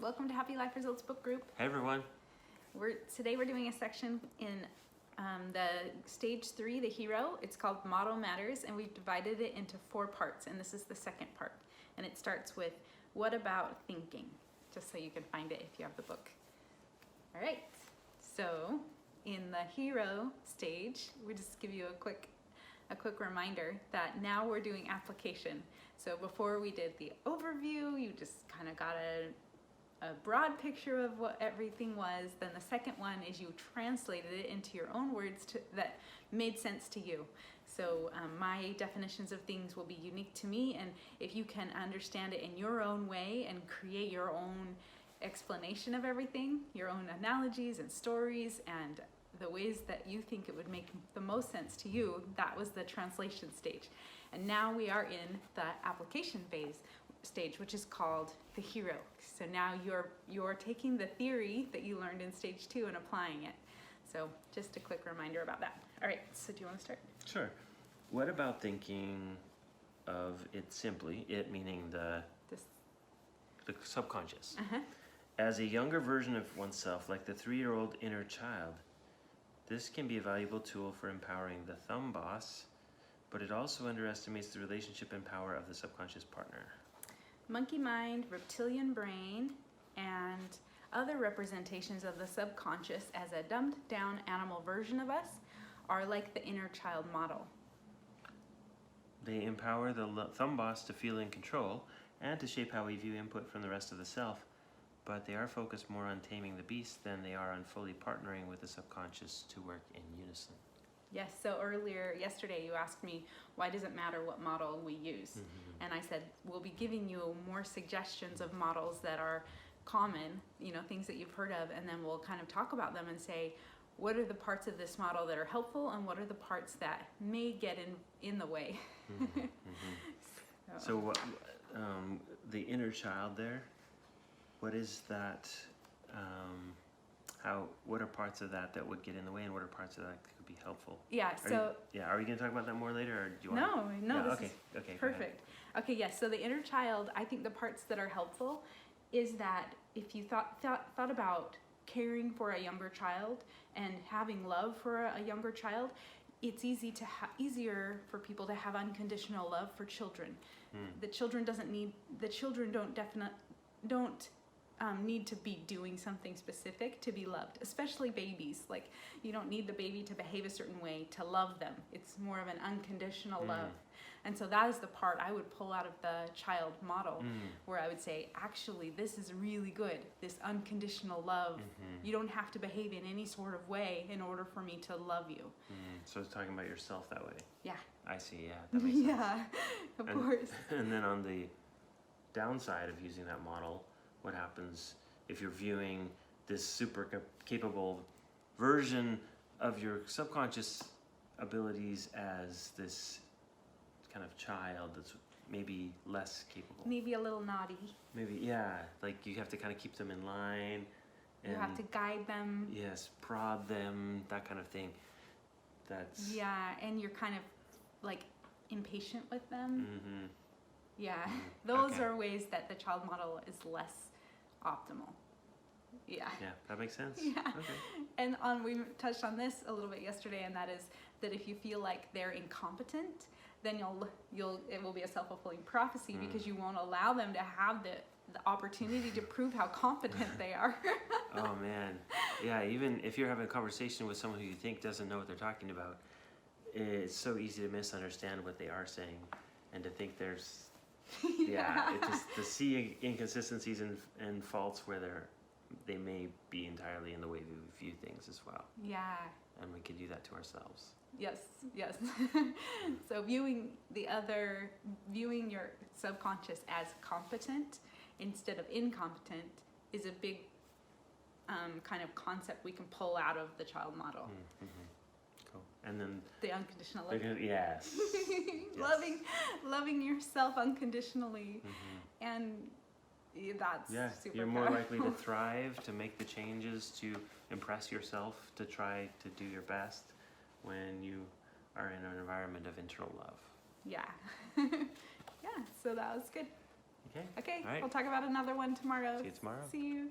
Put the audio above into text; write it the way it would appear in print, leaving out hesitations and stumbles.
welcome to Happy Life Results Book Group. Hey everyone. Today we're doing a section in the stage 3, the hero. It's called Model Matters, and we've divided it into 4 parts, and this is the second part. And it starts with, what about thinking? Just so you can find it if you have the book. All right, so in the hero stage, we just give you a quick reminder that now we're doing application. So before we did the overview, you just kind of got a broad picture of what everything was. Then the second one is you translated it into your own words that made sense to you. So my definitions of things will be unique to me, and if you can understand it in your own way and create your own explanation of everything, your own analogies and stories and the ways that you think it would make the most sense to you, that was the translation stage. And now we are in the application stage, which is called the hero. So now you're taking the theory that you learned in stage 2 and applying it. So just a quick reminder about that. All right, so do you want to start? Sure. What about thinking of it simply, it meaning the subconscious, as a younger version of oneself, like the 3-year-old inner child? This can be a valuable tool for empowering the thumb boss, but it also underestimates the relationship and power of the subconscious partner. Monkey mind, reptilian brain, and other representations of the subconscious as a dumbed down animal version of us are like the inner child model. They empower the thumb boss to feel in control and to shape how we view input from the rest of the self, but they are focused more on taming the beast than they are on fully partnering with the subconscious to work in unison. Yes, so yesterday you asked me, why does it matter what model we use? And I said, we'll be giving you more suggestions of models that are common, things that you've heard of, and then we'll kind of talk about them and say, what are the parts of this model that are helpful and what are the parts that may get in the way? So what, the inner child there, what is that, what are parts of that would get in the way, and what are parts of that could be helpful? Yeah, are we going to talk about that more later, or do you want No, this is okay, perfect. Okay, yes, so the inner child, I think the parts that are helpful is that if you thought about caring for a younger child and having love for a younger child, it's easier for people to have unconditional love for children. The children don't need to be doing something specific to be loved, especially babies. Like, you don't need the baby to behave a certain way to love them. It's more of an unconditional love. And so that is the part I would pull out of the child model, where I would say, actually, this is really good, this unconditional love. You don't have to behave in any sort of way in order for me to love you. So it's talking about yourself that way. Yeah. I see, yeah. That makes sense. Yeah, of course. And then on the downside of using that model, what happens if you're viewing this super capable version of your subconscious abilities as this kind of child that's maybe less capable? Maybe a little naughty. Maybe, yeah. Like you have to kind of keep them in line. You have to guide them. Yes, prod them, that kind of thing. Yeah, and you're kind of like impatient with them. Yeah, those are ways that the child model is less optimal. Yeah. Yeah, that makes sense. Yeah. Okay. And we touched on this a little bit yesterday, and that is that if you feel like they're incompetent, then it will be a self-fulfilling prophecy because you won't allow them to have the opportunity to prove how competent they are. Oh man. Yeah, even if you're having a conversation with someone who you think doesn't know what they're talking about, it's so easy to misunderstand what they are saying and to think there's it's just to see inconsistencies and faults where they may be entirely in the way we view things as well. Yeah. And we can do that to ourselves. Yes. So viewing your subconscious as competent instead of incompetent is a big kind of concept we can pull out of the child model. Cool. And then the unconditional love. Yes. Loving yourself unconditionally, and that's super you're more likely to thrive, to make the changes, to impress yourself, to try to do your best when you are in an environment of internal love. Yeah. Yeah, so that was good. Okay. Okay, All right. we'll talk about another one tomorrow. See you tomorrow. See you.